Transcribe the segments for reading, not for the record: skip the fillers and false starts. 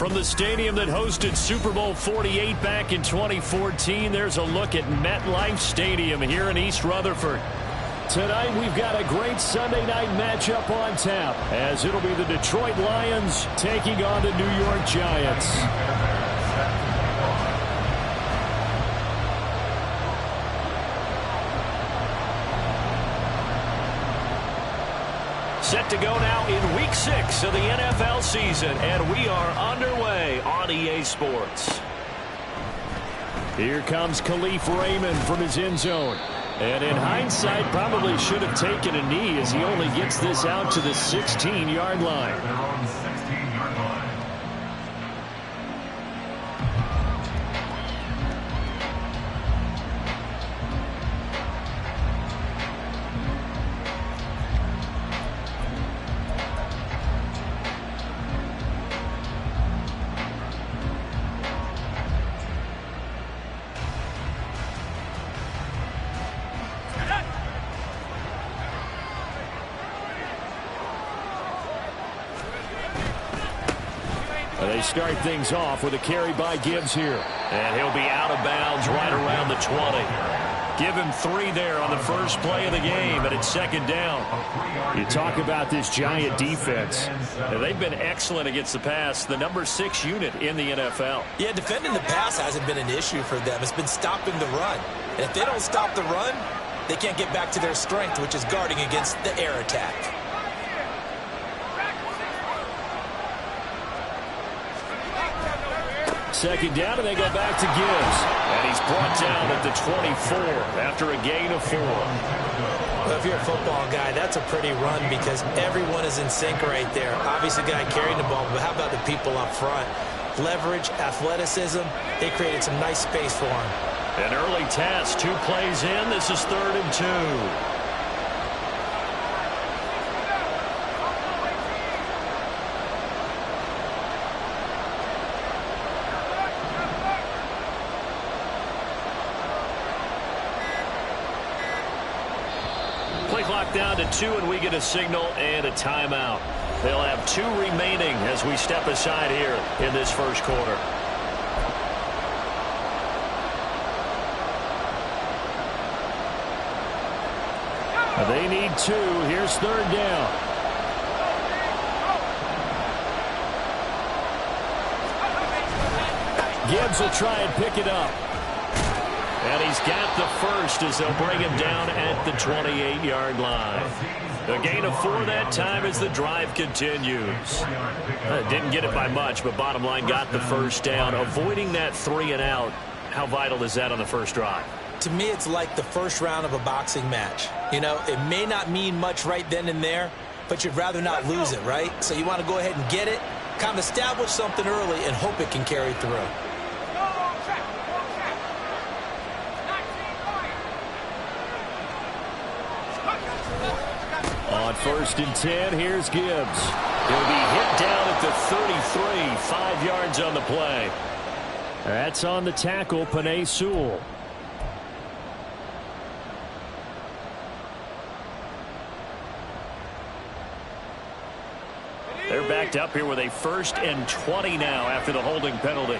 From the stadium that hosted Super Bowl 48 back in 2014, there's a look at MetLife Stadium here in East Rutherford. Tonight, we've got a great Sunday night matchup on tap, as it'll be the Detroit Lions taking on the New York Giants. Set to go now in Week 6 of the NFL season, and we are underway on EA Sports. Here comes Khalif Raymond from his end zone. And in hindsight, probably should have taken a knee as he only gets this out to the 16-yard line. They start things off with a carry by Gibbs here. And he'll be out of bounds right around the 20. Give him 3 there on the first play of the game, and it's second down. You talk about this Giant defense. They've been excellent against the pass, the number 6 unit in the NFL. Yeah, defending the pass hasn't been an issue for them. It's been stopping the run. And if they don't stop the run, they can't get back to their strength, which is guarding against the air attack. Second down, and they go back to Gibbs. And he's brought down at the 24 after a gain of 4. Well, if you're a football guy, that's a pretty run because everyone is in sync right there. Obviously, the guy carrying the ball, but how about the people up front? Leverage, athleticism, they created some nice space for him. An early task, 2 plays in. This is 3rd and 2. Down to 2, and we get a signal and a timeout. They'll have 2 remaining as we step aside here in this first quarter. They need 2. Here's 3rd down. Gibbs will try and pick it up. And he's got the first as they'll bring him down at the 28-yard line. A gain of 4 that time as the drive continues. Didn't get it by much, but bottom line got the first down. Avoiding that 3 and out, how vital is that on the first drive? To me, it's like the first round of a boxing match. You know, it may not mean much right then and there, but you'd rather not lose it, right? So you want to go ahead and get it, kind of establish something early, and hope it can carry through. On 1st and 10, here's Gibbs. He'll be hit down at the 33, 5 yards on the play. That's on the tackle, Penei Sewell. They're backed up here with a 1st and 20 now after the holding penalty.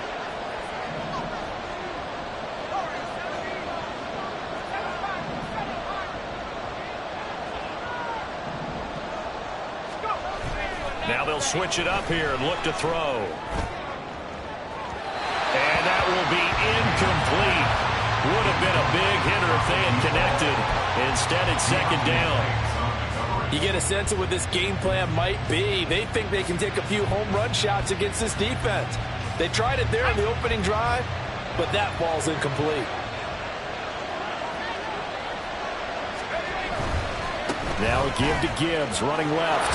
Now they'll switch it up here and look to throw. And that will be incomplete. Would have been a big hitter if they had connected. Instead, it's second down. You get a sense of what this game plan might be. They think they can take a few home run shots against this defense. They tried it there in the opening drive, but that ball's incomplete. Now a give to Gibbs, running left.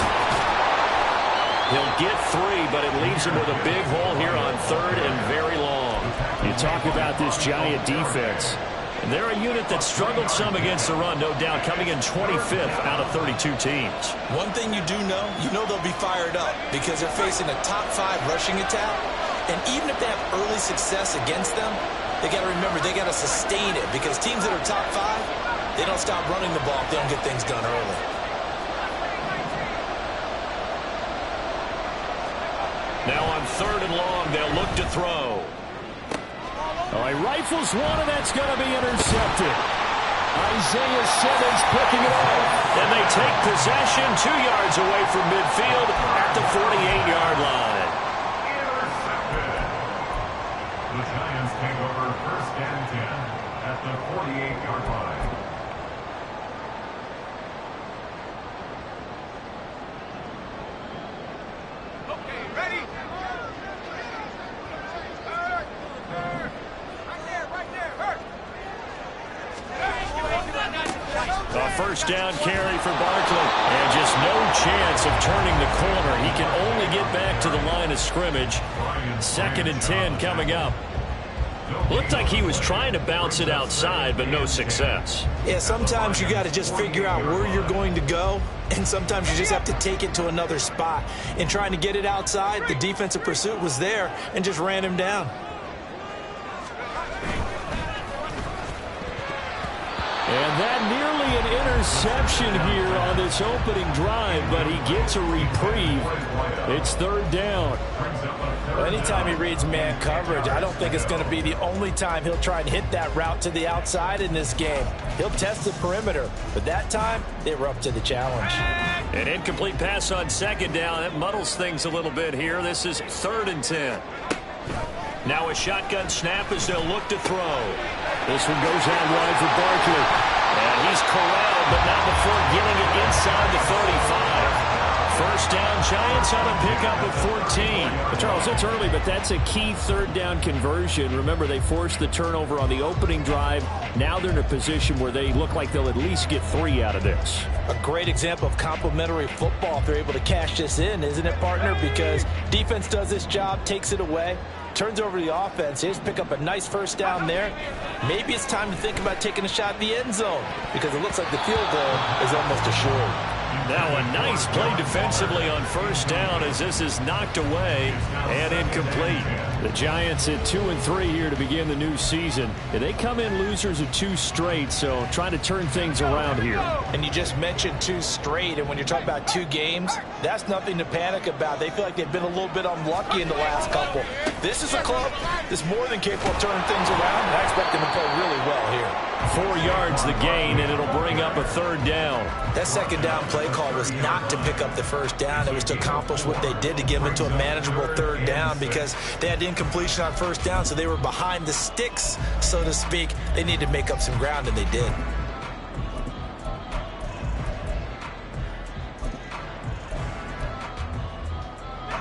He'll get 3, but it leaves him with a big hole here on 3rd and very long. You talk about this Giant defense. They're a unit that struggled some against the run, no doubt, coming in 25th out of 32 teams. One thing you do know, they'll be fired up because they're facing a top 5 rushing attack. And even if they have early success against them, they got to remember they got to sustain it because teams that are top 5, they don't stop running the ball if they don't get things done early. Now on 3rd and long, they'll look to throw. Oh, he rifles one, and that's going to be intercepted. Isaiah Simmons picking it off. And they take possession 2 yards away from midfield at the 48-yard line. Intercepted. The Giants take over 1st and 10 at the 48-yard line. Okay, ready? Right there, hurt. A 1st down carry for Barkley. And just no chance of turning the corner. He can only get back to the line of scrimmage. 2nd and 10 coming up. Looked like he was trying to bounce it outside, but no success. Yeah, sometimes you got to just figure out where you're going to go, and sometimes you just have to take it to another spot. In trying to get it outside, the defensive pursuit was there and just ran him down. And that nearly an interception here on this opening drive, but he gets a reprieve. It's 3rd down. Well, anytime he reads man coverage, I don't think it's going to be the only time he'll try and hit that route to the outside in this game. He'll test the perimeter, but that time they were up to the challenge. An incomplete pass on 2nd down. That muddles things a little bit here. This is 3rd and 10. Now a shotgun snap as they'll look to throw. This one goes out wide for Barkley. And he's corralled, but not before getting it inside the 35. 1st down, Giants on a pickup of 14. But Charles, it's early, but that's a key 3rd down conversion. Remember, they forced the turnover on the opening drive. Now they're in a position where they look like they'll at least get 3 out of this. A great example of complementary football if they're able to cash this in, isn't it, partner? Because defense does this job, takes it away, turns over the offense. Here's pick up a nice 1st down there. Maybe it's time to think about taking a shot at the end zone because it looks like the field goal is almost assured. Now a nice play defensively on 1st down as this is knocked away and incomplete. The Giants at 2-3 here to begin the new season. They come in losers of 2 straight, so trying to turn things around here. And you just mentioned 2 straight, and when you're talking about 2 games, that's nothing to panic about. They feel like they've been a little bit unlucky in the last couple. This is a club that's more than capable of turning things around, and I expect them to play really well here. 4 yards the gain, and it'll bring up a 3rd down. That 2nd down play call was not to pick up the 1st down. It was to accomplish what they did to get them into a manageable 3rd down because they had incompletion on 1st down, so they were behind the sticks, so to speak. They needed to make up some ground, and they did.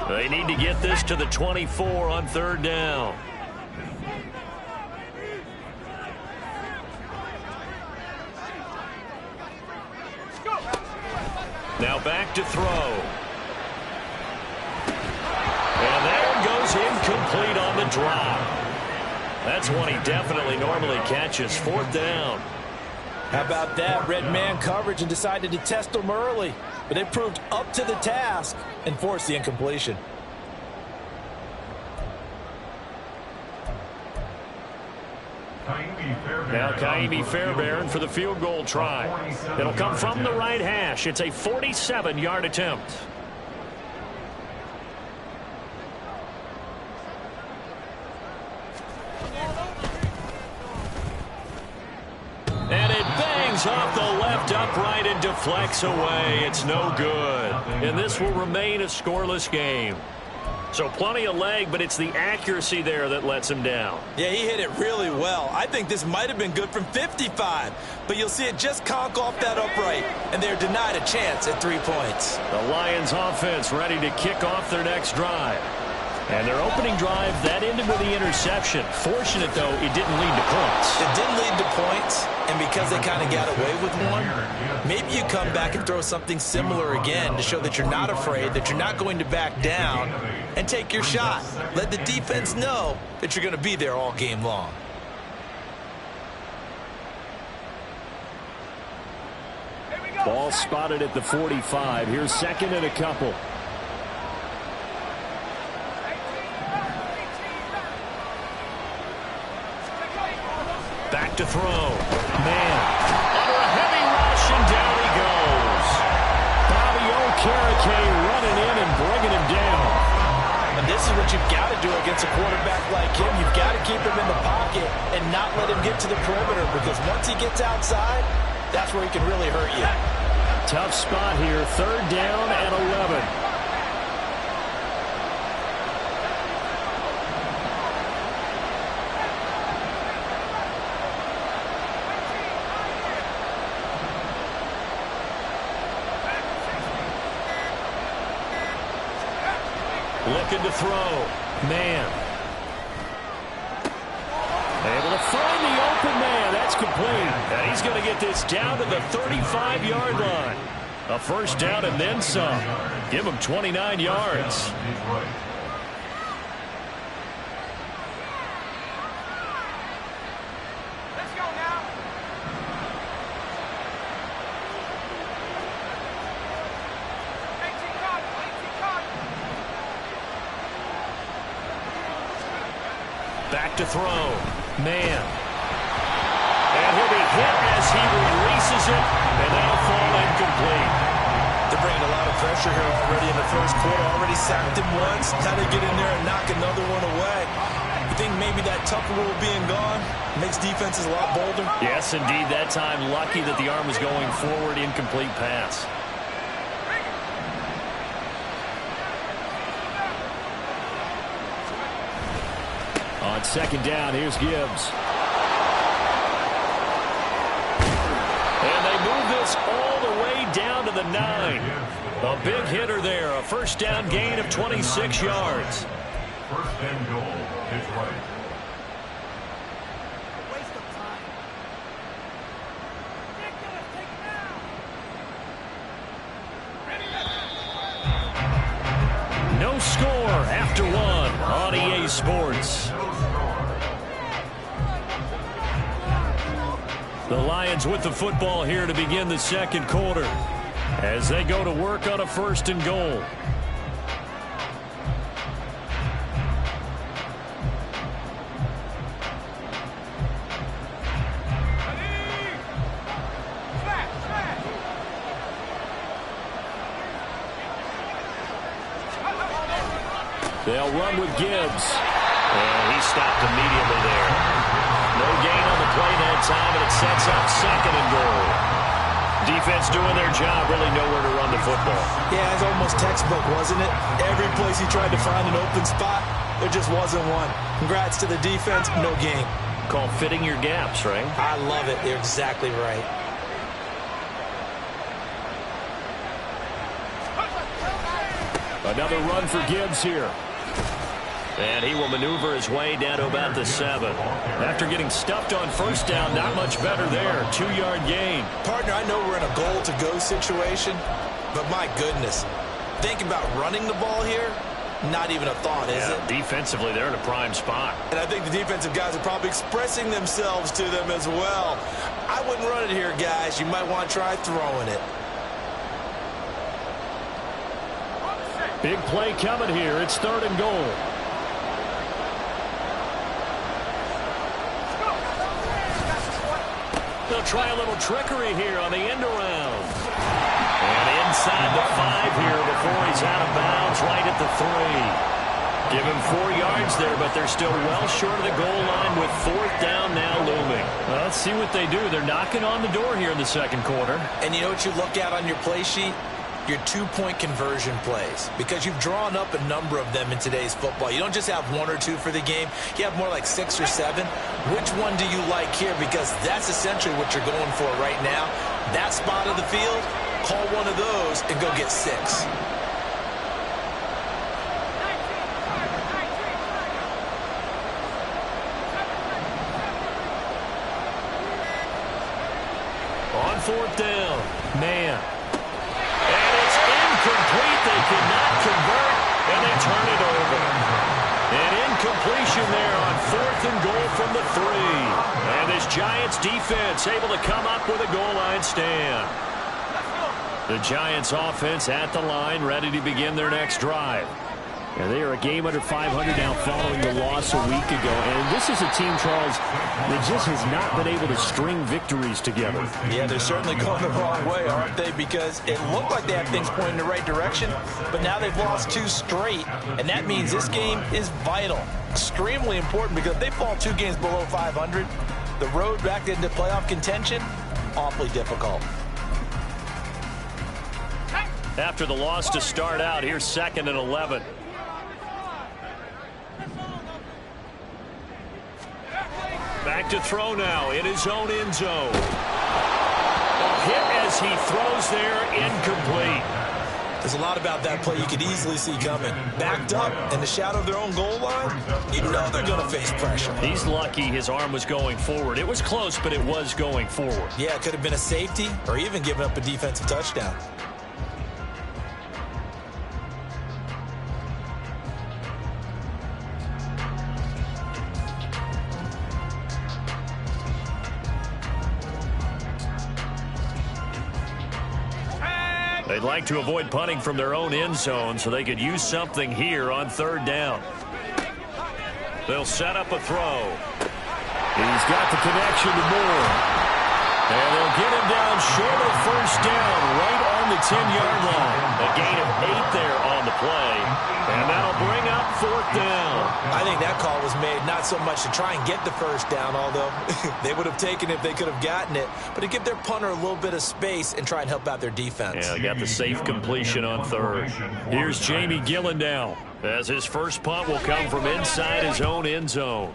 They need to get this to the 24 on 3rd down. Now back to throw. And there goes incomplete on the drop. That's one he definitely normally catches. 4th down. How about that? Red man coverage and decided to test them early. But they proved up to the task and forced the incompletion. Now Kaimi Fairbairn for the field goal try. It'll come from the right hash. It's a 47-yard attempt. And it bangs off the left upright and deflects away. It's no good. And this will remain a scoreless game. So plenty of leg, but it's the accuracy there that lets him down. Yeah, he hit it really well. I think this might have been good from 55, but you'll see it just conk off that upright, and they're denied a chance at 3 points. The Lions offense ready to kick off their next drive. And their opening drive, that ended with the interception. Fortunate, though, it didn't lead to points. It didn't lead to points, and because they kind of got away with one, maybe you come back and throw something similar again to show that you're not afraid, that you're not going to back down, and take your shot. Let the defense know that you're going to be there all game long. Ball spotted at the 45. Here's 2nd and a couple. Back to throw. Man, under a heavy rush, and down he goes. Bobby Okereke running in and bringing him down. And this get to the perimeter, because once he gets outside, that's where he can really hurt you. Tough spot here. 3rd down and 11. Looking to throw. Man. Able to find the open man. That's complete. And he's going to get this down to the 35-yard line. A first down and then some. Give him 29 yards. Let's go now. Back to throw. Man. And he'll be hit as he releases it, and that'll fall incomplete. They're bringing a lot of pressure here already in the first quarter. Already sacked him once. How to get in there and knock another one away. You think maybe that Tucker rule being gone makes defenses a lot bolder? Yes, indeed. That time, lucky that the arm was going forward. Incomplete pass. On 2nd down, here's Gibbs. And they move this all the way down to the 9. A big hitter there. A first down gain of 26 yards. 1st and goal, Detroit. Waste of time. Ridiculous. Take it down. No score after 1 on EA Sports. The Lions with the football here to begin the 2nd quarter as they go to work on a 1st and goal. They'll run with Gibbs. And he stopped immediately there. No gain on the play that time, and it sets up 2nd and goal. Defense doing their job, really nowhere to run the football. Yeah, it's almost textbook, wasn't it? Every place he tried to find an open spot, there just wasn't one. Congrats to the defense, no gain. Called fitting your gaps, right? I love it. You're exactly right. Another run for Gibbs here. And he will maneuver his way down to about the 7. After getting stuffed on 1st down, not much better there. 2-yard gain. Partner, I know we're in a goal-to-go situation, but my goodness, think about running the ball here, not even a thought, is it? Defensively, they're in a prime spot. And I think the defensive guys are probably expressing themselves to them as well. I wouldn't run it here, guys. You might want to try throwing it. Big play coming here. It's 3rd and goal. They'll try a little trickery here on the end around. And inside the 5 here before he's out of bounds right at the 3. Give him 4 yards there, but they're still well short of the goal line with 4th down now looming. Well, let's see what they do. They're knocking on the door here in the 2nd quarter. And you know what you look at on your play sheet? Your 2-point conversion plays, because you've drawn up a number of them in today's football. You don't just have 1 or 2 for the game. You have more like 6 or 7. Which one do you like here? Because that's essentially what you're going for right now. That spot of the field, call one of those and go get 6. On 4th down, man. Complete, they could not convert, and they turn it over. An incompletion there on 4th and goal from the 3. And this Giants defense able to come up with a goal line stand. The Giants offense at the line, ready to begin their next drive. And they are a game under 500 now following the loss a week ago. And this is a team, Charles, that just has not been able to string victories together. Yeah, they're certainly going the wrong way, aren't they? Because it looked like they had things pointing in the right direction, but now they've lost 2 straight. And that means this game is vital, extremely important, because if they fall 2 games below 500, The road back into playoff contention, awfully difficult. After the loss to start out, here's 2nd and 11. Back to throw now in his own end zone. A hit as he throws there, incomplete. There's a lot about that play you could easily see coming. Backed up in the shadow of their own goal line, you know they're going to face pressure. He's lucky his arm was going forward. It was close, but it was going forward. Yeah, it could have been a safety or even given up a defensive touchdown. They'd like to avoid punting from their own end zone so they could use something here on 3rd down. They'll set up a throw. He's got the connection to Moore. And they'll get him down short of 1st down right on the 10-yard line. A gain of 8 there on the play. And that'll bring up 4th down. I think that call was made not so much to try and get the 1st down, although they would have taken it if they could have gotten it, but to give their punter a little bit of space and try and help out their defense. Yeah, they got the safe completion on 3rd. Here's Jamie Gillen now, as his first punt will come from inside his own end zone.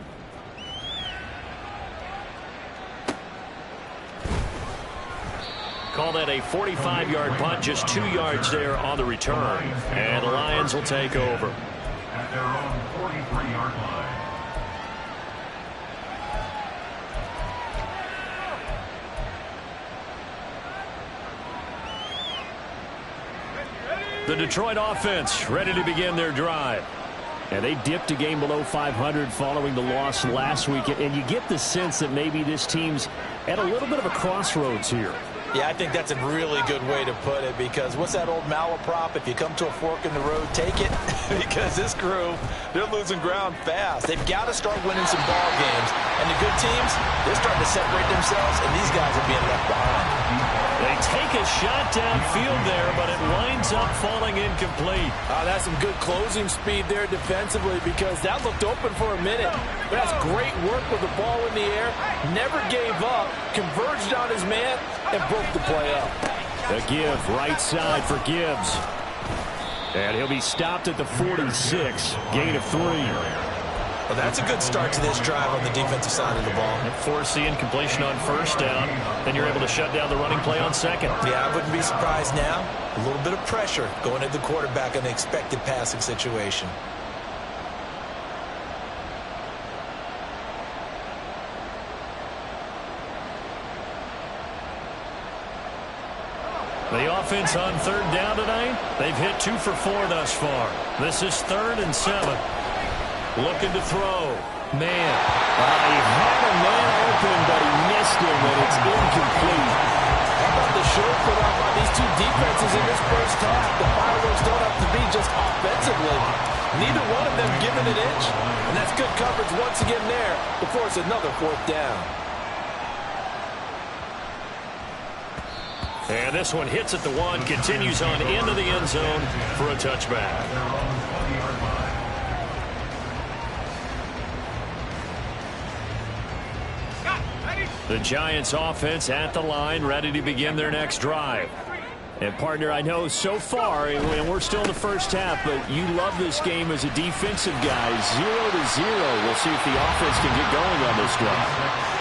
Call that a 45-yard punt, just 2 yards there on the return. And the Lions will take over. At their own 43-yard line. The Detroit offense ready to begin their drive. And they dipped a game below 500 following the loss last week. And you get the sense that maybe this team's at a little bit of a crossroads here. Yeah, I think that's a really good way to put it, because what's that old malaprop? If you come to a fork in the road, take it. Because this crew, they're losing ground fast. They've got to start winning some ball games. And the good teams, they're starting to separate themselves, and these guys are being left behind. They take a shot downfield there, but it winds up falling incomplete. That's some good closing speed there defensively, because that looked open for a minute. But that's great work with the ball in the air. Never gave up, converged on his man, and broke the play up. The give right side for Gibbs. And he'll be stopped at the 46. Gain of 3. Well, that's a good start to this drive on the defensive side of the ball. Force the incompletion on 1st down. Then you're able to shut down the running play on 2nd. Yeah, I wouldn't be surprised now. A little bit of pressure going at the quarterback in the expected passing situation. The offense on 3rd down tonight, they've hit 2 for 4 thus far. This is 3rd and 7. Looking to throw. Man. He had a man open, but he missed him, and it's incomplete. How about the show put up by these two defenses in this first half? The fireworks don't have to be just offensively. Neither one of them giving an inch. And that's good coverage once again there before it's another 4th down. And this one hits at the 1, continues on into the end zone for a touchback. The Giants offense at the line, ready to begin their next drive. And, partner, I know so far, and we're still in the first half, but you love this game as a defensive guy. 0-0. We'll see if the offense can get going on this drive.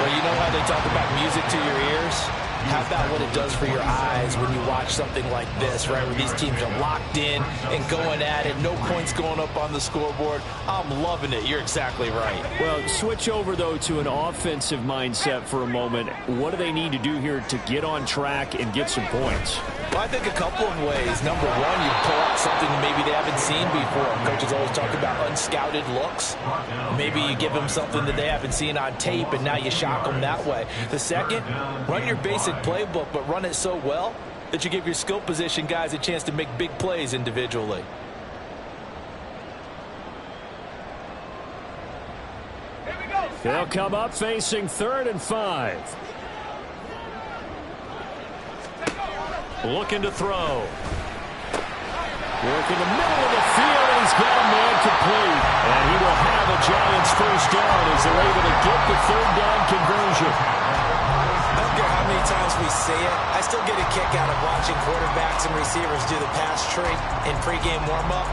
Well, you know how they talk about music to your ears? How about what it does for your eyes when you watch something like this, right, where these teams are locked in and going at it, no points going up on the scoreboard? I'm loving it. You're exactly right. Well, switch over, though, to an offensive mindset for a moment. What do they need to do here to get on track and get some points? Well, I think a couple of ways. Number one, you pull out something that maybe they haven't seen before. Coaches always talk about unscouted looks. Maybe you give them something that they haven't seen on tape, and now you shock them that way. The second, run your basic playbook, but run it so well that you give your skill position guys a chance to make big plays individually. They'll come up facing 3rd and 5. Looking to throw. Work in the middle of the field, and he's got a man complete. And he will have a Giants first down as they're able to get the 3rd down conversion. danger. I don't care how many times we see it. I still get a kick out of watching quarterbacks and receivers do the pass tree in pregame warm-up.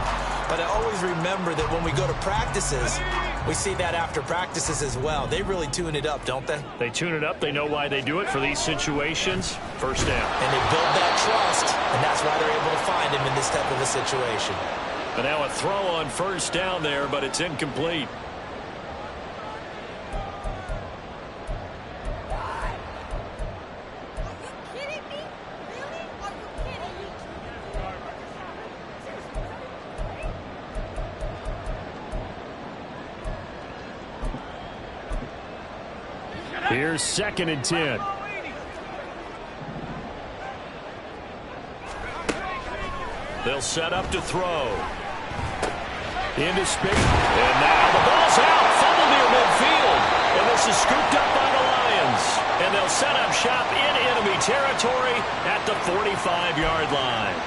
But I always remember that when we go to practices, we see that after practices as well. They really tune it up, don't they? They tune it up. They know why they do it for these situations. First down. And they build that trust, and that's why they're able to find him in this type of a situation. And now a throw on first down there, but it's incomplete. Here's 2nd and 10. They'll set up to throw. Into space. And now the ball's out. Fumble near midfield. And this is scooped up by the Lions. And they'll set up shop in enemy territory at the 45-yard line.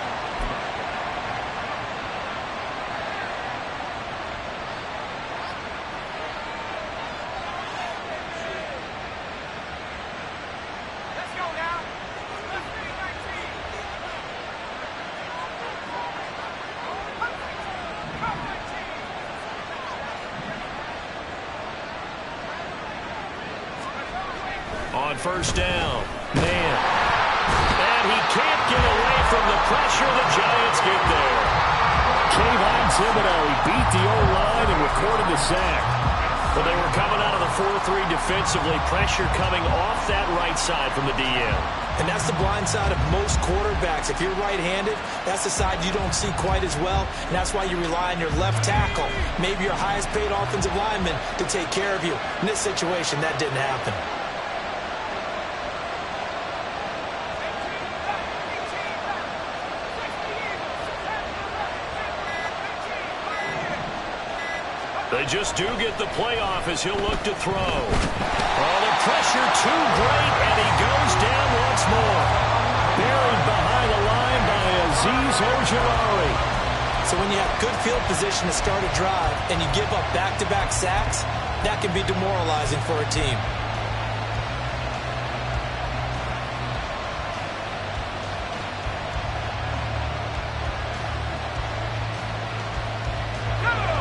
On first down, man. And he can't get away from the pressure. The Giants get there. Kayvon Thibodeaux, he beat the O-line and recorded the sack. But they were coming out of the 4-3 defensively. Pressure coming off that right side from the DN. And that's the blind side of most quarterbacks. If you're right-handed, that's the side you don't see quite as well. And that's why you rely on your left tackle, maybe your highest-paid offensive lineman, to take care of you. In this situation, that didn't happen. They just do get the playoff as he'll look to throw. Oh, the pressure too great, and he goes down once more. Buried behind the line by Azeez Ojulari. So when you have good field position to start a drive and you give up back-to-back sacks, that can be demoralizing for a team.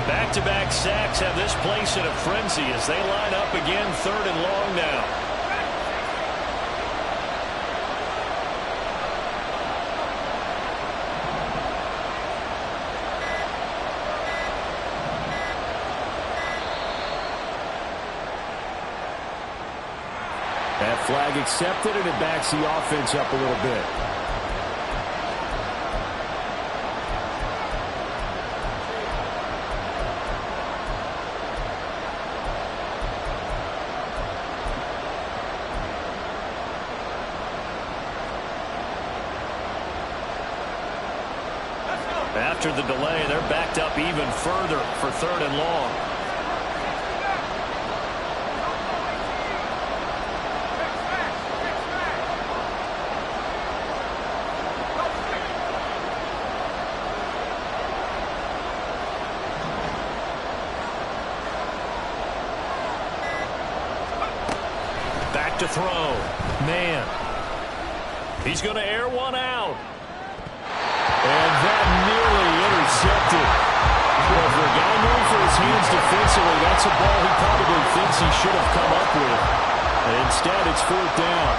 Back-to-back sacks have this place in a frenzy as they line up again, 3rd and long now. That flag accepted, and it backs the offense up a little bit. After the delay, they're backed up even further for 3rd and long. Back to throw. Man. He's going to air one out. And that nearly intercepted. Well, for a guy known for his hands defensively, that's a ball he probably thinks he should have come up with. And instead, it's 4th down.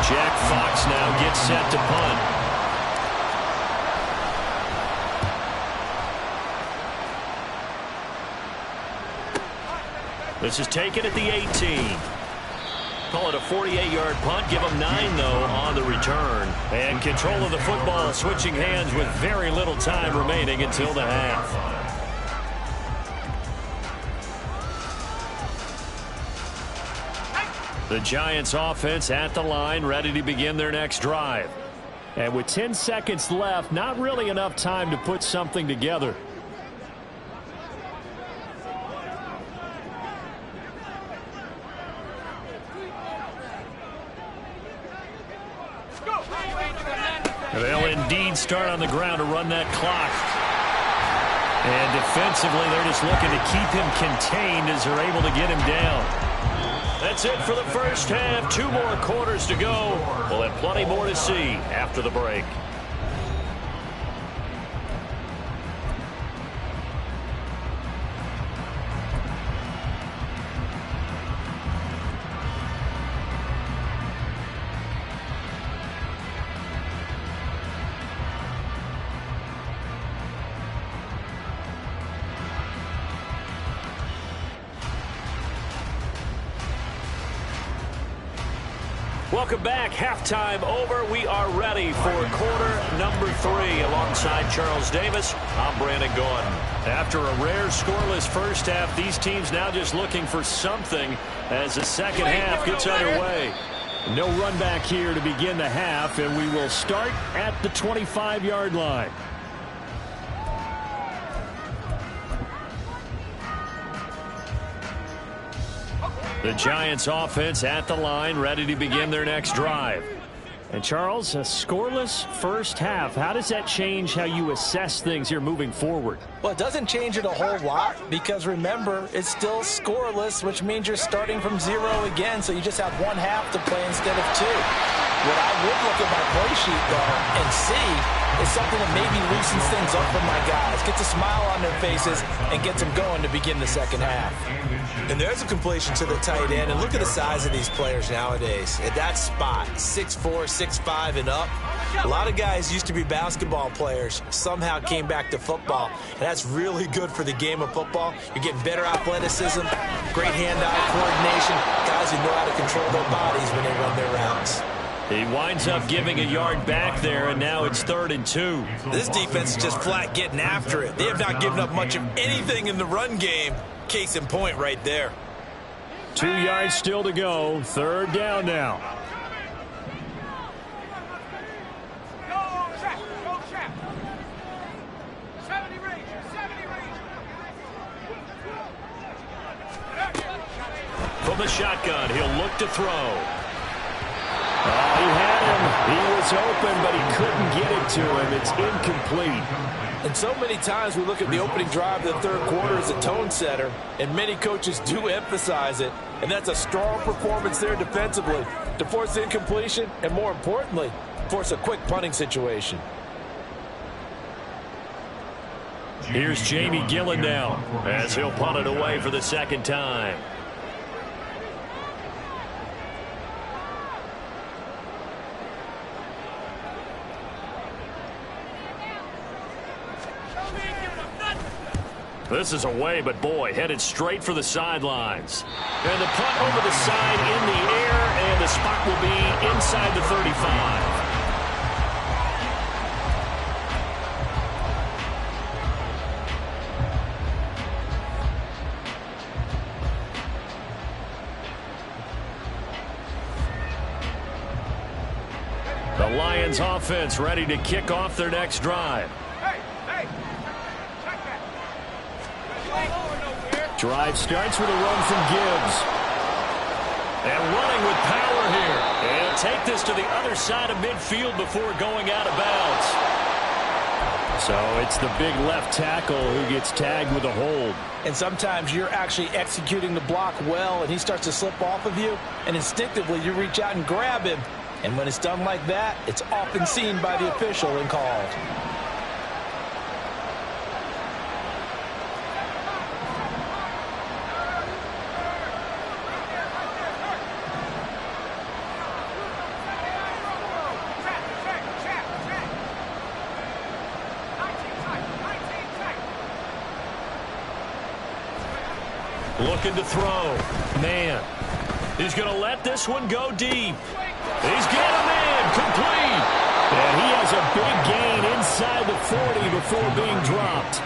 Jack Fox now gets set to punt. This is taken at the 18. Call it a 48-yard punt. Give them 9, though, on the return. And control of the football switching hands with very little time remaining until the half. The Giants offense at the line, ready to begin their next drive. And with 10 seconds left, not really enough time to put something together. They'll indeed start on the ground to run that clock. And defensively, they're just looking to keep him contained as they're able to get him down. That's it for the first half. 2 more quarters to go. We'll have plenty more to see after the break. Welcome back. Halftime over. We are ready for quarter number 3. Alongside Charles Davis, I'm Brandon Gaudin. After a rare scoreless first half, these teams now just looking for something as the second half gets underway. No run back here to begin the half, and we will start at the 25-yard line. The Giants offense at the line, ready to begin their next drive. And Charles, a scoreless first half. How does that change how you assess things here moving forward? Well, it doesn't change it a whole lot because, remember, it's still scoreless, which means you're starting from 0 again, so you just have 1 half to play instead of 2. What I would look at my play sheet, though, and see is something that maybe loosens things up for my guys, gets a smile on their faces, and gets them going to begin the second half. And there's a completion to the tight end. And look at the size of these players nowadays. At that spot, 6'4", 6'5", and up. A lot of guys used to be basketball players, somehow came back to football. And that's really good for the game of football. You're getting better athleticism, great hand-eye coordination, guys who know how to control their bodies when they run their routes. He winds up giving a yard back there, and now it's 3rd and 2. This defense is just flat getting after it. They have not given up much of anything in the run game. Case in point right there. 2 yards still to go. 3rd down now. Go, trap. Go, trap. 70 range. 70 range. From the shotgun, he'll look to throw. He had him. He was open, but he couldn't get it to him. It's incomplete. And so many times we look at the opening drive of the 3rd quarter as a tone setter, and many coaches do emphasize it. And that's a strong performance there defensively to force the incompletion and, more importantly, force a quick punting situation. Here's Jamie Gillen now as he'll punt it away for the 2nd time. This is away, but boy, headed straight for the sidelines. And the punt over the side in the air, and the spot will be inside the 35. The Lions offense ready to kick off their next drive. Drive starts with a run from Gibbs. And running with power here. And he'll take this to the other side of midfield before going out of bounds. So it's the big left tackle who gets tagged with a hold. And sometimes you're actually executing the block well, and he starts to slip off of you, and instinctively you reach out and grab him. And when it's done like that, it's often seen by the official and called. Looking to throw. Man. He's going to let this one go deep. He's got a man complete. And he has a big gain inside the 40 before being dropped.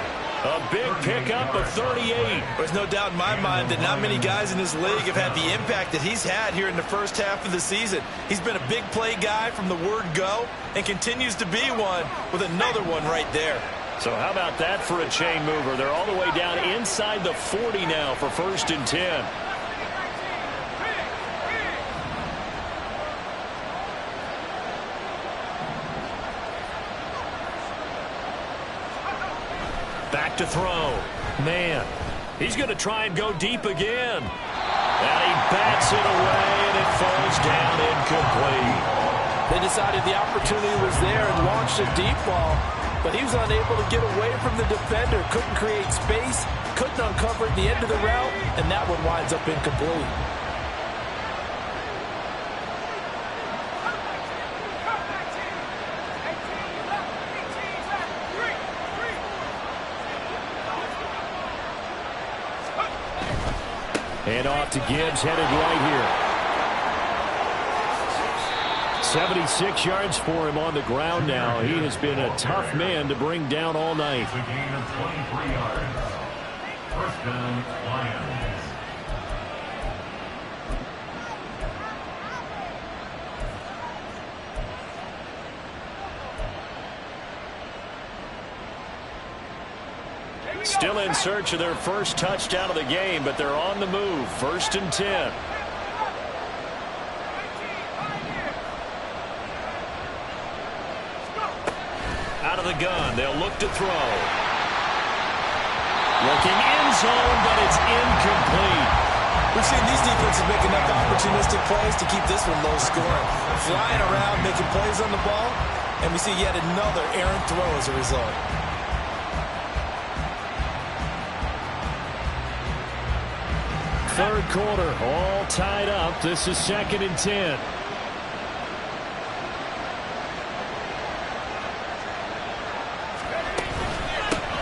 A big pickup of 38. There's no doubt in my mind that not many guys in this league have had the impact that he's had here in the first half of the season. He's been a big play guy from the word go and continues to be one with another one right there. So how about that for a chain mover? They're all the way down inside the 40 now for 1st and 10. Back to throw. Man, he's going to try and go deep again. And he bats it away, and it falls down incomplete. They decided the opportunity was there and launched a deep ball, but he was unable to get away from the defender, couldn't create space, couldn't uncover at the end of the route, and that one winds up incomplete. And off to Gibbs, headed right here. 76 yards for him on the ground now. He has been a tough man to bring down all night. It's a gain of 23 yards. First down, Lions. Still in search of their first touchdown of the game, but they're on the move. 1st and 10. Out of the gun, they'll look to throw. Looking end zone, but it's incomplete. We've seen these defenses make enough opportunistic plays to keep this one low scoring. Flying around, making plays on the ball, and we see yet another errant throw as a result. Third quarter, all tied up. This is 2nd and 10.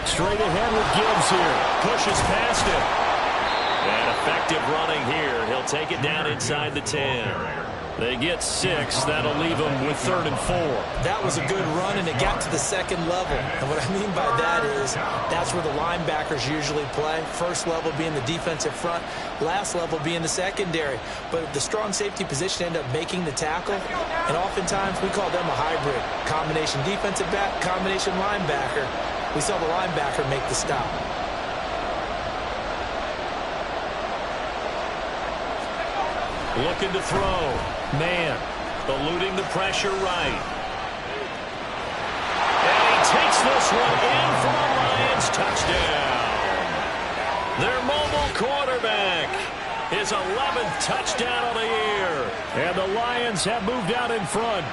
Straight ahead with Gibbs here. Pushes past him. And effective running here. He'll take it down inside the 10. They get 6. That'll leave them with 3rd and 4. That was a good run, and it got to the second level. And what I mean by that is that's where the linebackers usually play. First level being the defensive front, last level being the secondary. But the strong safety position ended up making the tackle, and oftentimes we call them a hybrid. Combination defensive back, combination linebacker. We saw the linebacker make the stop. Looking to throw. Man, eluding the pressure right. And he takes this one in for a Lions touchdown. Their mobile quarterback. His 11th touchdown of the year. And the Lions have moved out in front.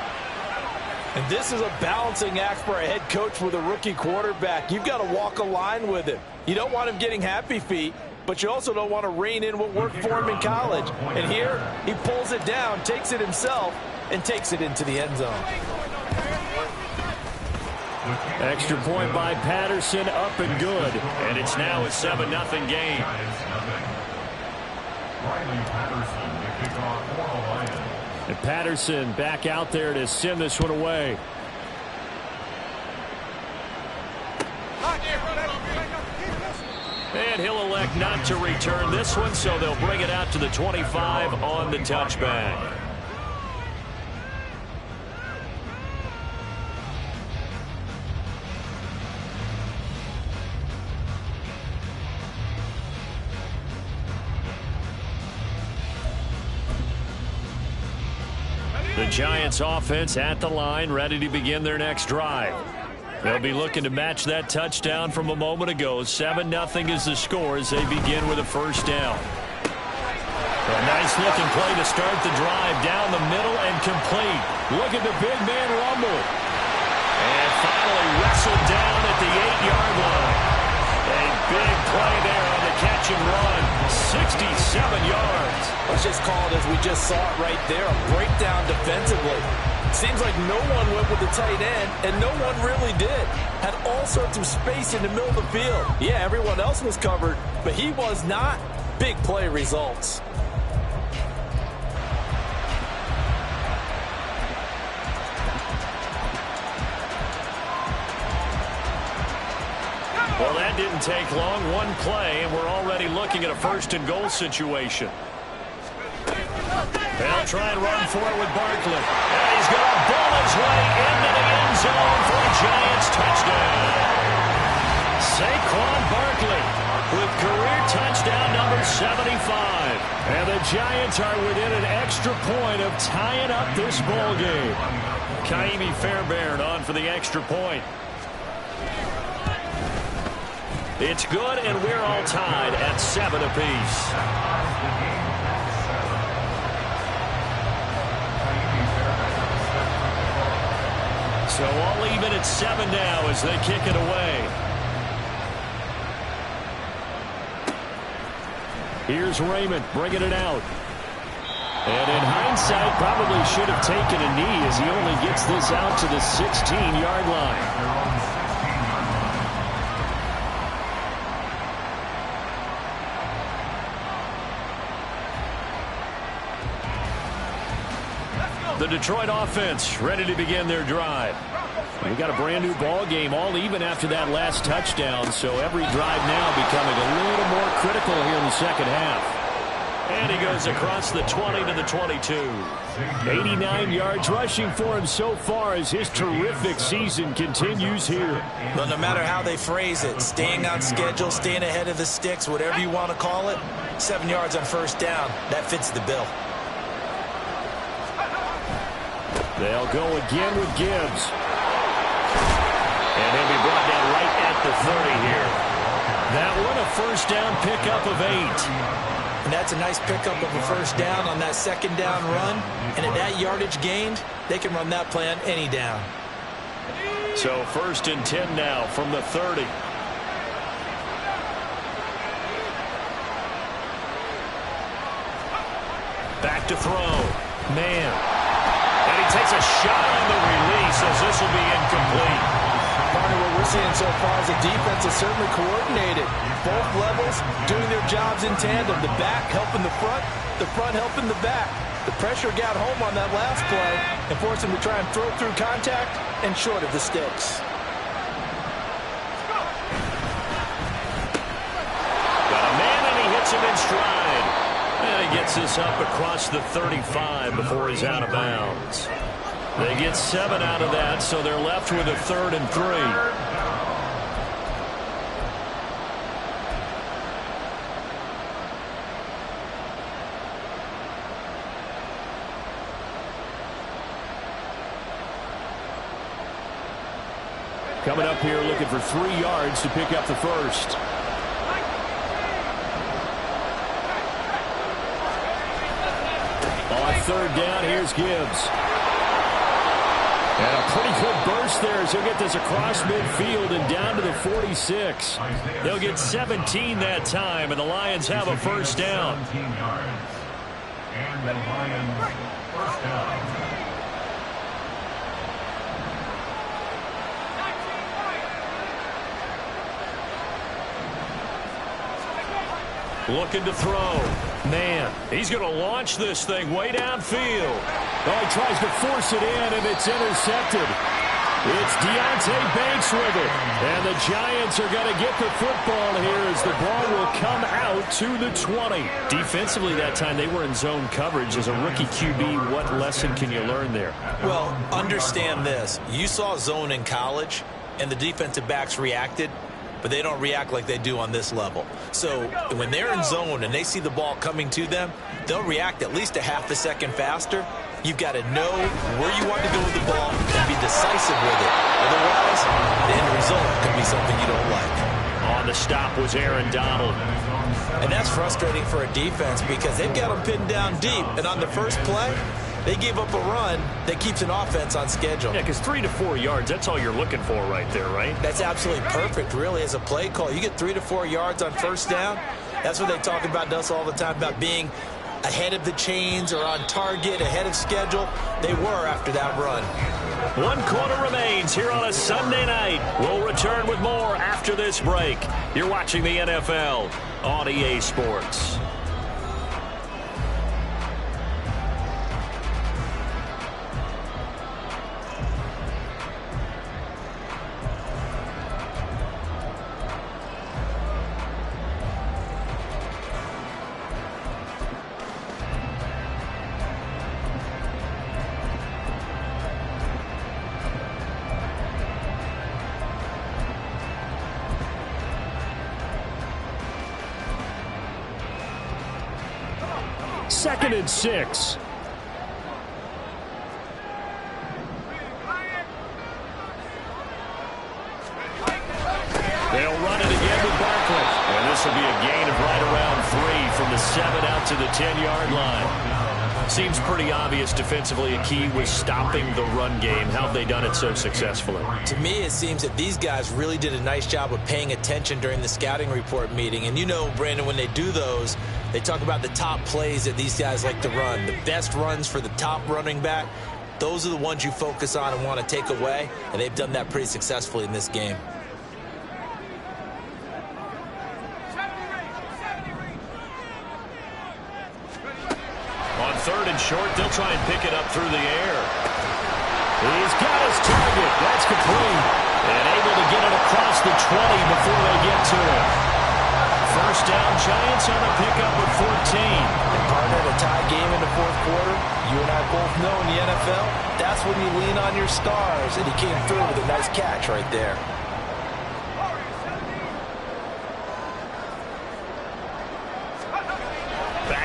And this is a balancing act for a head coach with a rookie quarterback. You've got to walk a line with him. You don't want him getting happy feet, but you also don't want to rein in what worked for him in college. And here, he pulls it down, takes it himself, and takes it into the end zone. Extra point by Patterson, up and good. And it's now a 7-0 game. Riley Patterson to kick off for the Lions. And Patterson back out there to send this one away. And he'll elect not to return this one, so they'll bring it out to the 25 on the touchback. The Giants offense at the line, ready to begin their next drive. They'll be looking to match that touchdown from a moment ago. 7-0 is the score as they begin with a first down. A nice-looking play to start the drive down the middle and complete. Look at the big man rumble. And finally wrestled down at the 8-yard line. A big play there on the catch and run. 67 yards. Let's just call it as we just saw it right there, a breakdown defensively. Seems like no one went with the tight end, and no one really did. Had all sorts of space in the middle of the field. Yeah, everyone else was covered, but he was not. Big play results. Well, that didn't take long. One play, and we're already looking at a first-and-goal situation. They'll try and run for it with Barkley. And he's going to ball his way into the end zone for a Giants touchdown. Saquon Barkley with career touchdown number 75. And the Giants are within an extra point of tying up this ball game. Ka'imi Fairbairn on for the extra point. It's good, and we're all tied at 7 apiece. So all even at 7 now as they kick it away. Here's Raymond bringing it out. And in hindsight, probably should have taken a knee as he only gets this out to the 16-yard line. The Detroit offense ready to begin their drive. We got a brand new ball game, all even after that last touchdown, so every drive now becoming a little more critical here in the second half. And he goes across the 20 to the 22. 89 yards rushing for him so far as his terrific season continues here. But no matter how they phrase it, staying on schedule, staying ahead of the sticks, whatever you want to call it, 7 yards on first down, that fits the bill. They'll go again with Gibbs. And he'll be brought down right at the 30 here. That one a first down pickup of 8. And that's a nice pickup of a first down on that second down run. And at that yardage gained, they can run that play on any down. So 1st and 10 now from the 30. Back to throw. Man. And he takes a shot on the release as this will be incomplete. Partner, what we're seeing so far is the defense is certainly coordinated. Both levels doing their jobs in tandem. The back helping the front helping the back. The pressure got home on that last play and forced him to try and throw through contact and short of the sticks. Got a man and he hits him in stride. And he gets this up across the 35 before he's out of bounds. They get 7 out of that, so they're left with a 3rd and 3. Coming up here looking for 3 yards to pick up the first. On 3rd down, here's Gibbs. And a pretty good burst there as he'll get this across midfield and down to the 46. They'll get 17 that time, and the Lions have a first down. 17 yards. And the Lions first down. Looking to throw. Man, he's going to launch this thing way downfield. Oh, he tries to force it in, and it's intercepted. It's Deonte Banks with it. And the Giants are going to get the football here as the ball will come out to the 20. Defensively that time, they were in zone coverage. As a rookie QB, what lesson can you learn there? Well, understand this. You saw zone in college, and the defensive backs reacted, but they don't react like they do on this level. So when they're in zone and they see the ball coming to them, they'll react at least a half a second faster. You've got to know where you want to go with the ball and be decisive with it. Otherwise, the end result could be something you don't like. On the stop was Aaron Donald. And that's frustrating for a defense because they've got them pinned down deep. And on the first play, they gave up a run that keeps an offense on schedule. Yeah, because 3 to 4 yards, that's all you're looking for right there, right? That's absolutely perfect, really, as a play call. You get 3 to 4 yards on first down. That's what they talk about us all the time, about being ahead of the chains or on target, ahead of schedule. They were after that run. 1 quarter remains here on a Sunday night. We'll return with more after this break. You're watching the NFL on EA Sports. Second and 6. They'll run it again with Barkley. And this will be a gain of right around 3 from the 7 out to the 10-yard line. Seems pretty obvious defensively a key was stopping the run game. How have they done it so successfully? To me, it seems that these guys really did a nice job of paying attention during the scouting report meeting. And you know, Brandon, when they do those, they talk about the top plays that these guys like to run. The best runs for the top running back, those are the ones you focus on and want to take away. And they've done that pretty successfully in this game. On 3rd and short, they'll try and pick it up through the air. He's got his target. That's complete. And able to get it across the 20 before they get to it. First down, Giants on the pickup with 14. And partner, a tie game in the fourth quarter. You and I both know in the NFL, that's when you lean on your stars. And he came through with a nice catch right there.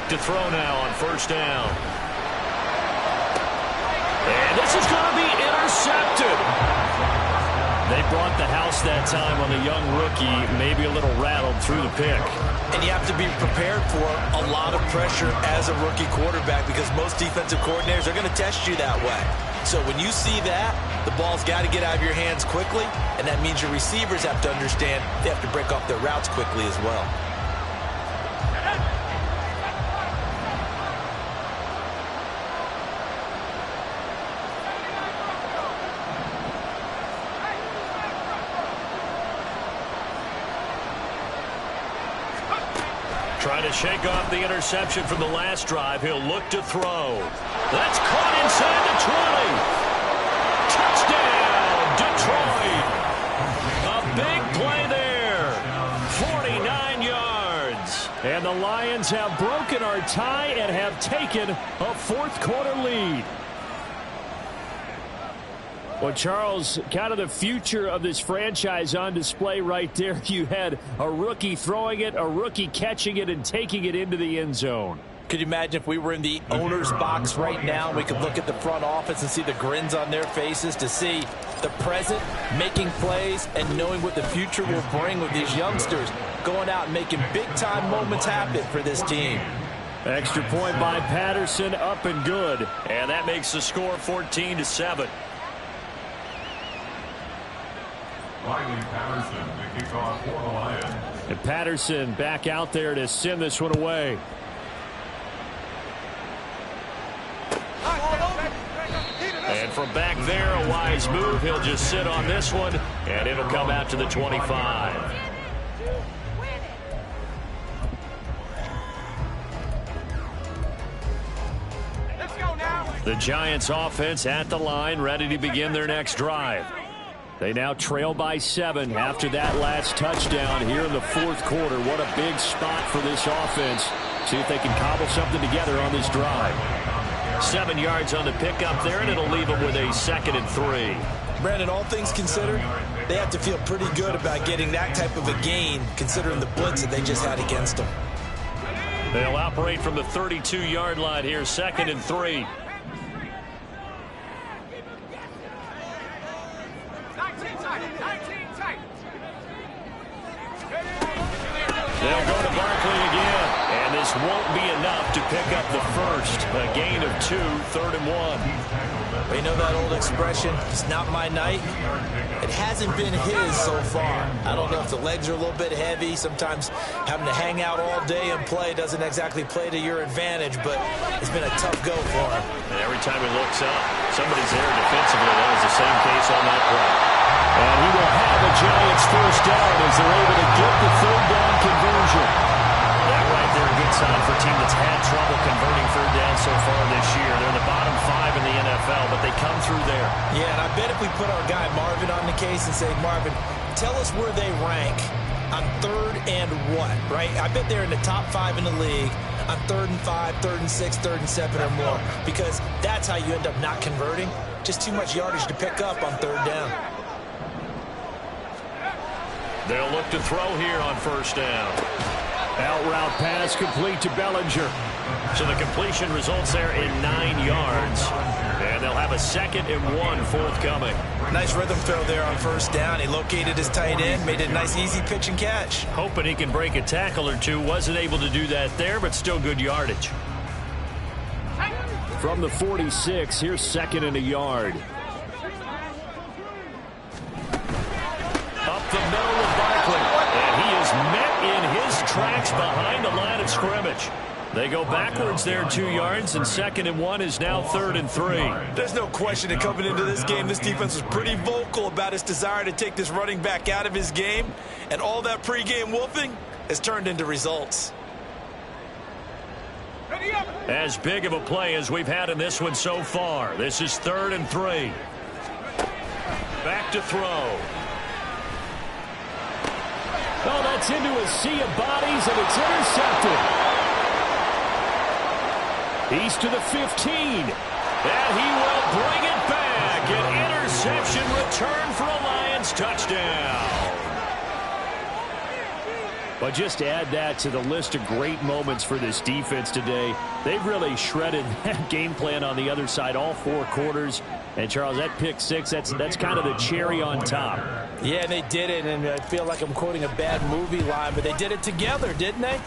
To throw now on first down. And this is going to be intercepted. They brought the house that time on the young rookie, maybe a little rattled through the pick. And you have to be prepared for a lot of pressure as a rookie quarterback because most defensive coordinators are going to test you that way. So when you see that, the ball's got to get out of your hands quickly, and that means your receivers have to understand they have to break off their routes quickly as well. Trying to shake off the interception from the last drive. He'll look to throw. That's caught inside the 20. Touchdown, Detroit. A big play there. 49 yards. And the Lions have broken our tie and have taken a fourth quarter lead. Well, Charles, kind of the future of this franchise on display right there. You had a rookie throwing it, a rookie catching it, and taking it into the end zone. Could you imagine if we were in the owner's box right now, we could look at the front office and see the grins on their faces to see the present, making plays, and knowing what the future will bring with these youngsters going out and making big-time moments happen for this team. Extra point by Patterson, up and good. And that makes the score 14-7. Riley Patterson, the kickoff for the Lions. And Patterson back out there to send this one away. And from back there, a wise move. He'll just sit on this one, and it'll come out to the 25. The Giants offense at the line, ready to begin their next drive. They now trail by 7 after that last touchdown here in the fourth quarter. What a big spot for this offense. See if they can cobble something together on this drive. 7 yards on the pickup there, and it'll leave them with a 2nd and 3. Brandon, all things considered, they have to feel pretty good about getting that type of a gain, considering the blitz that they just had against them. They'll operate from the 32-yard line here, 2nd and 3. They'll go to Barkley again, and this won't be enough to pick up the first. A gain of 2, 3rd and 1. You know that old expression, it's not my night? It hasn't been his so far. I don't know if the legs are a little bit heavy. Sometimes having to hang out all day and play doesn't exactly play to your advantage, but it's been a tough go for him. And every time he looks up, somebody's there defensively. That was the same case on that play. And he will have a Giants first down as they're able to get the 3rd down conversion. That right there, a good sign for a team that's had trouble converting 3rd down so far this year. They're in the bottom 5 in the NFL, but they come through there. Yeah, and I bet if we put our guy Marvin on the case and say, Marvin, tell us where they rank on 3rd and what, right? I bet they're in the top 5 in the league on 3rd and 5, 3rd and 6, 3rd and 7 or more, because that's how you end up not converting. Just too much yardage to pick up on 3rd down. They'll look to throw here on first down. Out route pass complete to Bellinger. So the completion results there in 9 yards. And they'll have a 2nd and 1 forthcoming. Nice rhythm throw there on first down. He located his tight end, made it a nice easy pitch and catch. Hoping he can break a tackle or two. Wasn't able to do that there, but still good yardage. From the 46, here's 2nd and a yard. Up the middle with Barkley. And he is met in his tracks behind the line of scrimmage. They go backwards there 2 yards, and 2nd and 1 is now 3rd and 3. There's no question that coming into this game, this defense was pretty vocal about its desire to take this running back out of his game, and all that pregame wolfing has turned into results. As big of a play as we've had in this one so far. This is 3rd and 3. Back to throw. Oh, that's into a sea of bodies, and it's intercepted. He's to the 15. And he will bring it back. An interception return for a Lions touchdown. But just to add that to the list of great moments for this defense today, they've really shredded that game plan on the other side all 4 quarters. And, Charles, that pick 6, that's kind of the cherry on top. Yeah, they did it, and I feel like I'm quoting a bad movie line, but they did it together, didn't they?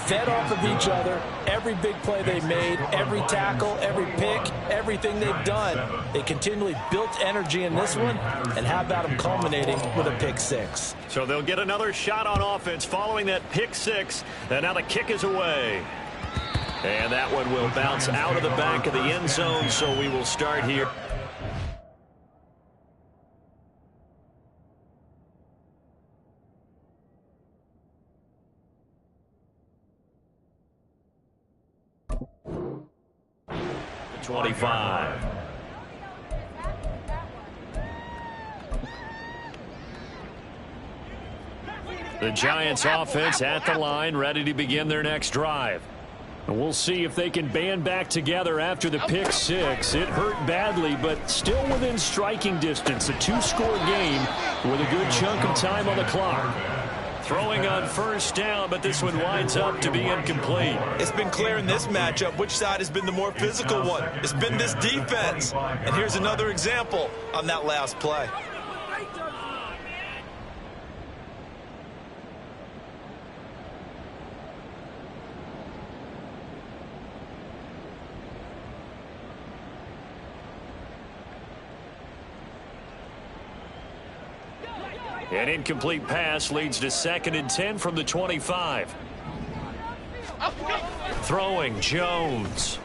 Fed off of each other, every big play they made, every tackle, every pick, everything they've done. They continually built energy in this one, and how about them culminating with a pick 6? So they'll get another shot on offense following that pick 6, and now the kick is away. And that one will bounce out of the back of the end zone, so we will start here. The 25. The Giants offense at the line, ready to begin their next drive. And we'll see if they can band back together after the pick 6. It hurt badly, but still within striking distance. A 2-score game with a good chunk of time on the clock. Throwing on first down, but this one winds up to be incomplete. It's been clear in this matchup which side has been the more physical one. It's been this defense. And here's another example on that last play. An incomplete pass leads to 2nd and 10 from the 25. Throwing Jones.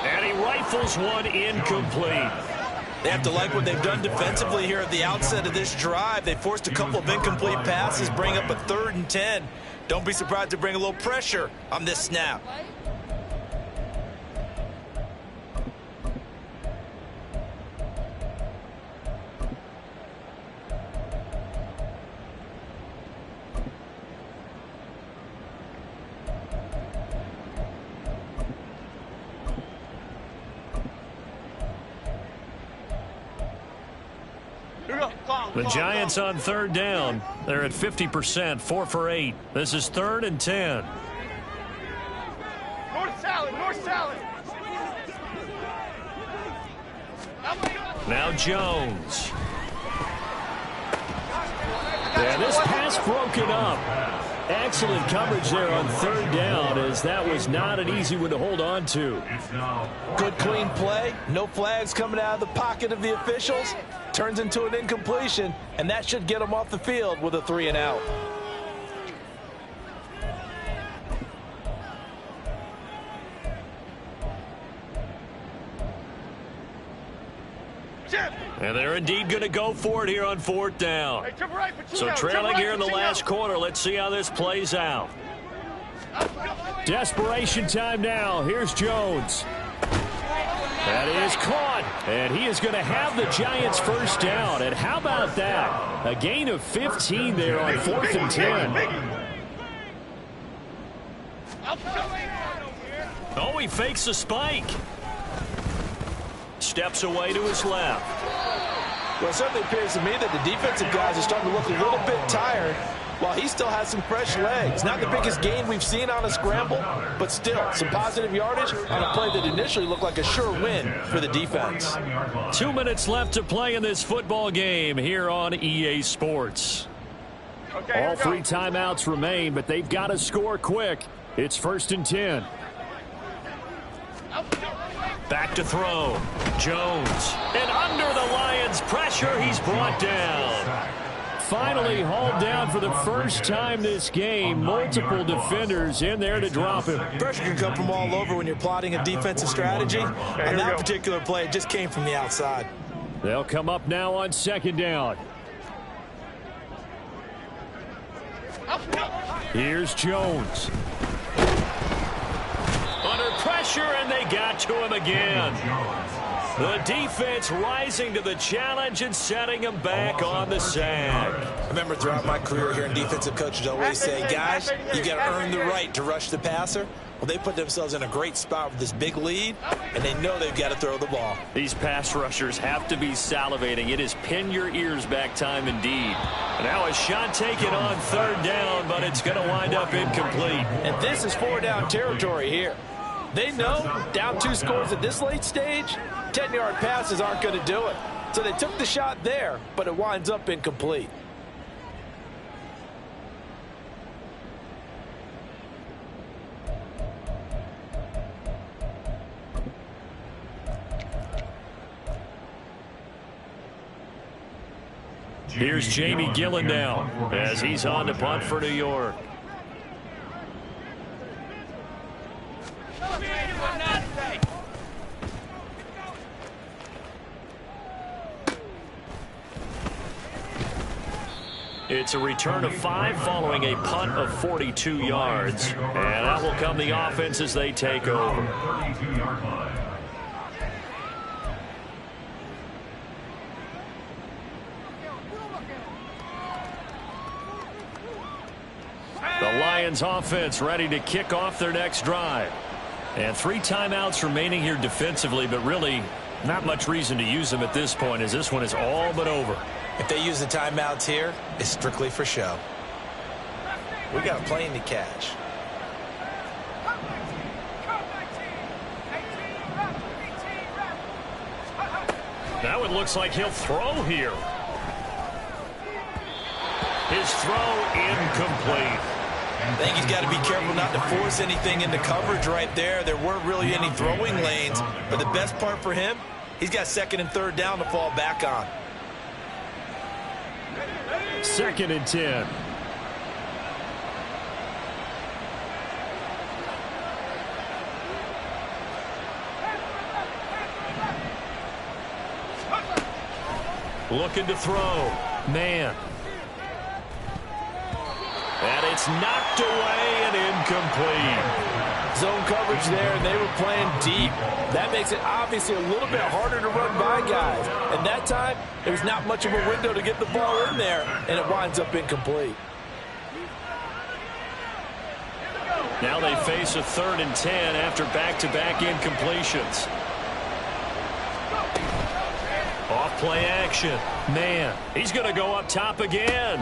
And he rifles one incomplete. They have to like what they've done defensively here at the outset of this drive. They forced a couple of incomplete passes, bring up a 3rd and 10. Don't be surprised to bring a little pressure on this snap. The Giants on 3rd down. They're at 50%, 4 for 8. This is 3rd and 10. North salad, north salad. Now Jones. And this pass broken up. Excellent coverage there on 3rd down, as that was not an easy one to hold on to. Good clean play, no flags coming out of the pocket of the officials. Turns into an incompletion, and that should get them off the field with a 3 and out. And they're indeed going to go for it here on 4th down. So trailing here in the last quarter. Let's see how this plays out. Desperation time now. Here's Jones. That is caught, and he is going to have the Giants first down. And how about that? A gain of 15 there on 4th and 10. Oh, he fakes a spike. Steps away to his left. Well, it certainly appears to me that the defensive guys are starting to look a little bit tired, while he still has some fresh legs. Not the biggest gain we've seen on a scramble, but still some positive yardage on a play that initially looked like a sure win for the defense. 2 minutes left to play in this football game here on EA Sports. All 3 timeouts remain, but they've got to score quick. It's 1st and 10. Back to throw. Jones. And under the Lions' pressure, he's brought down. Finally hauled down for the first time this game. Multiple defenders in there to drop him. Pressure can come from all over when you're plotting a defensive strategy. And that particular play just came from the outside. They'll come up now on 2nd down. Here's Jones. Under pressure, and they got to him again. The defense rising to the challenge and setting him back on the sack. I remember throughout my career here in defensive coaches always say, guys, you got to earn the right to rush the passer. Well, they put themselves in a great spot with this big lead, and they know they've got to throw the ball. These pass rushers have to be salivating. It is pin your ears back time indeed. Now a shot taken on 3rd down, but it's going to wind up incomplete. And this is 4-down territory here. They know down 2 scores at this late stage, 10-yard passes aren't going to do it. So they took the shot there, but it winds up incomplete. Here's Jamie Gillen now as he's on to punt for New York. It's a return of 5 following a punt of 42 yards. And that will come the offense as they take over. 32-yard line. The Lions offense ready to kick off their next drive. And 3 timeouts remaining here defensively, but really not much reason to use them at this point as this one is all but over. If they use the timeouts here, it's strictly for show. We got a plane to catch. Now it looks like he'll throw here. His throw incomplete. I think he's got to be careful not to force anything into coverage right there. There weren't really any throwing lanes, but the best part for him, he's got 2nd and 3rd down to fall back on. 2nd and 10. Looking to throw. Man. And it's knocked away and incomplete. Zone coverage there, and they were playing deep. That makes it obviously a little bit harder to run by guys. And that time, there's not much of a window to get the ball in there, and it winds up incomplete. Now they face a 3rd and 10 after back-to-back incompletions. Off play action. Man, he's going to go up top again.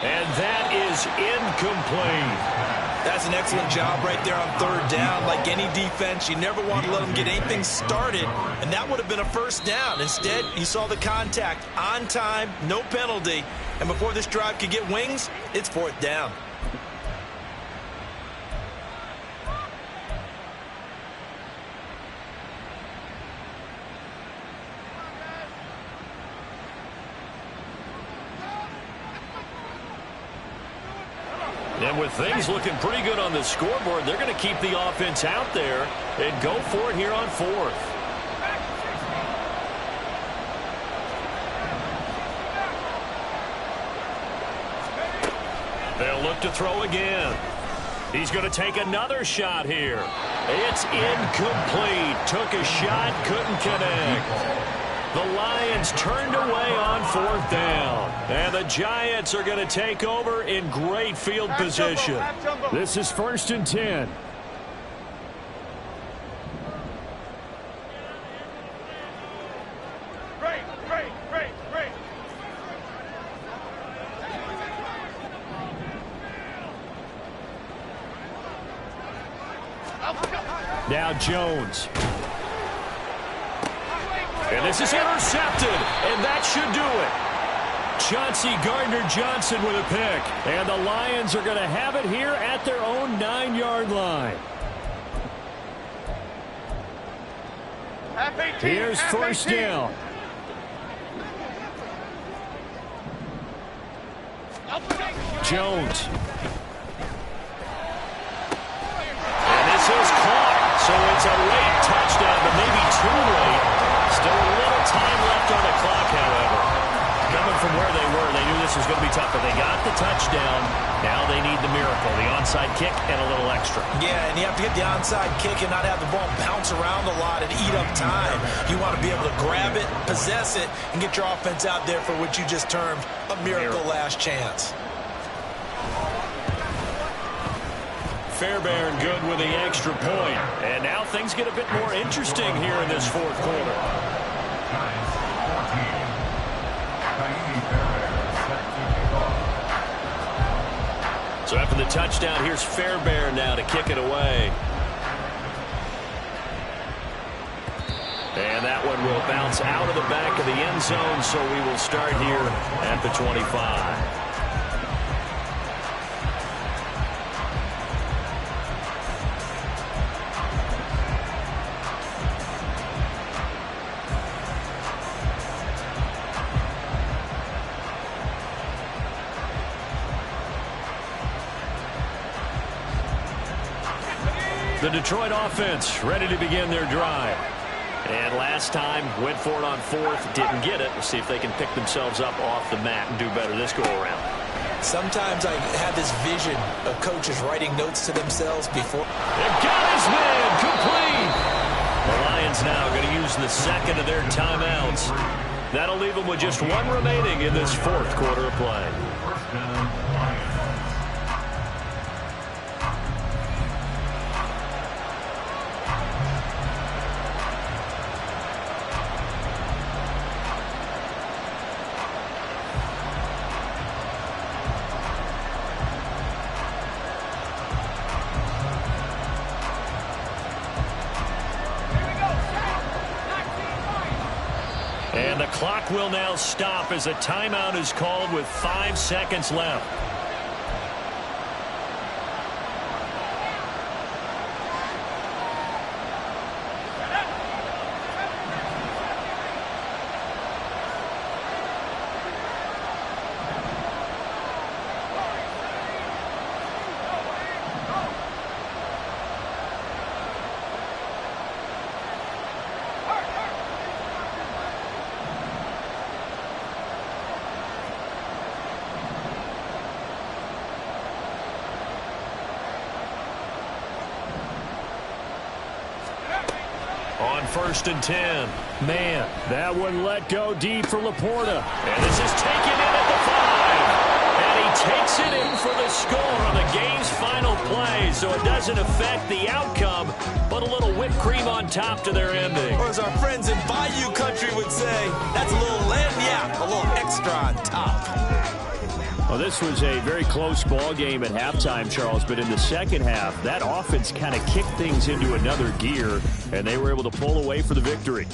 And that is incomplete. That's an excellent job right there on 3rd down. Like any defense, you never want to let them get anything started, and that would have been a 1st down. Instead, you saw the contact on time, no penalty, and before this drive could get wings, it's 4th down. And with things looking pretty good on the scoreboard, they're going to keep the offense out there and go for it here on 4th. They'll look to throw again. He's going to take another shot here. It's incomplete. Took a shot, couldn't connect. The Lions turned away on 4th down. And the Giants are going to take over in great field position. This is 1st and 10. Now Jones. And this is intercepted, and that should do it. Chauncey Gardner-Johnson with a pick. And the Lions are going to have it here at their own 9-yard line. Here's first down. Jones. And this is caught. So it's a late touchdown, but maybe too late. Still a little time left on the clock, however. Coming from where they were, they knew this was going to be tough, but they got the touchdown. Now they need the miracle, the onside kick and a little extra. Yeah, and you have to get the onside kick and not have the ball bounce around a lot and eat up time. You want to be able to grab it, possess it, and get your offense out there for what you just termed a miracle last chance. Fairbairn good with the extra point. And now things get a bit more interesting here in this fourth quarter. Giants 14. Kaimi Fairbairn set to kick off. So after the touchdown, here's Fairbairn now to kick it away. And that one will bounce out of the back of the end zone, so we will start here at the 25. The Detroit offense ready to begin their drive. And last time went for it on fourth, didn't get it. We'll see if they can pick themselves up off the mat and do better this go around. Sometimes I have this vision of coaches writing notes to themselves before. They've got his man complete. The Lions now going to use the second of their timeouts. That'll leave them with just one remaining in this fourth quarter of play. First down, Lions. And the clock will now stop as a timeout is called with 5 seconds left. On 1st and 10. Man, that one let go deep for Laporta. And this is taken in at the 5. And he takes it in for the score on the game's final play. So it doesn't affect the outcome, but a little whipped cream on top to their ending. Or as our friends in Bayou Country would say, that's a little lagniappe, a little extra on top. Well, this was a very close ball game at halftime, Charles, but in the second half, that offense kind of kicked things into another gear, and they were able to pull away for the victory.